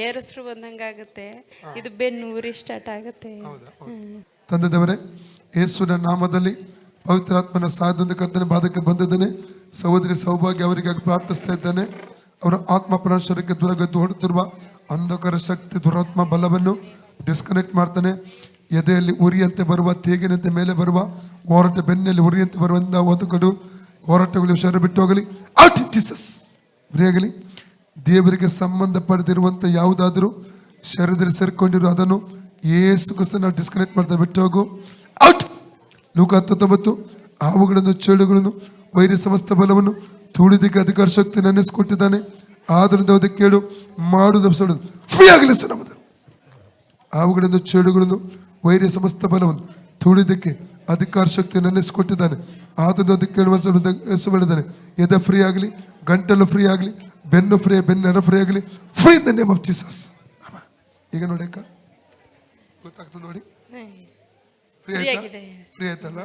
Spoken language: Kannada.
ಏರಸ್ರು ಬಂದಂಗಾಗುತ್ತೆ. ಇದು ಬೆನ್ನು ಊರಿ ಸ್ಟಾರ್ಟ್ ಆಗುತ್ತೆ. ತಂದೆ ದೇವರೇ, ಯೇಸುವಿನ ನಾಮದಲ್ಲಿ ಪವಿತ್ರಾತ್ಮನ ಸಹಾಯದಿಂದ ಕರ್ತನ ಬಾಧಕ್ಕೆ ಬಂದಿದ್ದೇನೆ. ಸಹೋದರಿ ಸೌಭಾಗ್ಯ ಅವರಿಗಾಗಿ ಪ್ರಾರ್ಥಿಸ್ತಾ ಇದ್ದೇನೆ. ಅವರ ಆತ್ಮ ಪರಶರಕ್ಕೆ ದೂರಗದ್ದು ಹೊಡುತ್ತಿರುವ ಅಂಧಕಾರ ಶಕ್ತಿ ದುರಾತ್ಮ ಬಲವನ್ನು ಡಿಸ್ಕನೆಕ್ಟ್ ಮಾಡ್ತಾನೆ. ಎದೆಯಲ್ಲಿ ಉರಿಯಂತೆ ಬರುವ, ತೇಗಿನಂತೆ ಮೇಲೆ ಬರುವ ಹೋರಾಟ, ಬೆನ್ನಲ್ಲಿ ಉರಿಯಂತೆ ಬರುವಂತಹ ಒತ್ತುಗಳು ಹೋರಾಟಗಳು ಶರೀರ ಬಿಟ್ಟು ಹೋಗಲಿ. ಔಟ್ ಜೀಸಸ್ ಆಗಲಿ. ದೇವರಿಗೆ ಸಂಬಂಧಪಡದಿರುವಂಥ ಯಾವುದಾದರೂ ಶರೀರದಲ್ಲಿ ಸೇರ್ಕೊಂಡಿರೋ ಅದನ್ನು ಯೇಸು ಕ್ರಿಸ್ತ ನಾವು ಡಿಸ್ಕನೆಕ್ಟ್ ಮಾಡ್ತಾ ಬಿಟ್ಟು ಹೋಗು. ಔಟ್. ಲೂಕ 19 ಹಾವುಗಳನ್ನು, ಚೇಳುಗಳನ್ನು, ವೈರಿ ಸಮಸ್ತ ಬಲವನ್ನು ತುಳಿದಿಕ್ಕೆ ಅಧಿಕಾರ ಶಕ್ತಿ ನೆನೆಸಿಕೊಟ್ಟಿದ್ದಾನೆ. ಆದ್ದರಿಂದ ಅದಕ್ಕೆ ಕೇಳು, ಮಾಡುವುದು ಫ್ರೀ ಆಗಲಿ ಸರ್. ನಮ್ಮದು ಹಾವುಗಳನ್ನು, ಚೇಳುಗಳನ್ನು, ವೈರಿ ಸಮಸ್ತ ಬಲವನ್ನು ತುಳಿದಕ್ಕೆ ಅಧಿಕಾರ ಶಕ್ತಿ ನೆನೆಸಿಕೊಟ್ಟಿದ್ದಾನೆ. ಆದ್ದರಿಂದ ಅದಕ್ಕೆ ಕೇಳುವ ಮಾಡಿದ್ದಾನೆ. ಎದೆ ಫ್ರೀ ಆಗಲಿ, ಗಂಟಲು ಫ್ರೀ ಆಗಲಿ, ಬೆನ್ನು ಫ್ರೀ, ಬೆನ್ನೆರ ಫ್ರೀ ಆಗಲಿ. Free in the name of Jesus. ಈಗ ನೋಡಿ ಅಕ್ಕ, ಗೊತ್ತಾಗ್ತದೆ ನೋಡಿ. ಫ್ರೀ ಆಯ್ತಾ? ಫ್ರೀ ಆಯ್ತಲ್ಲ.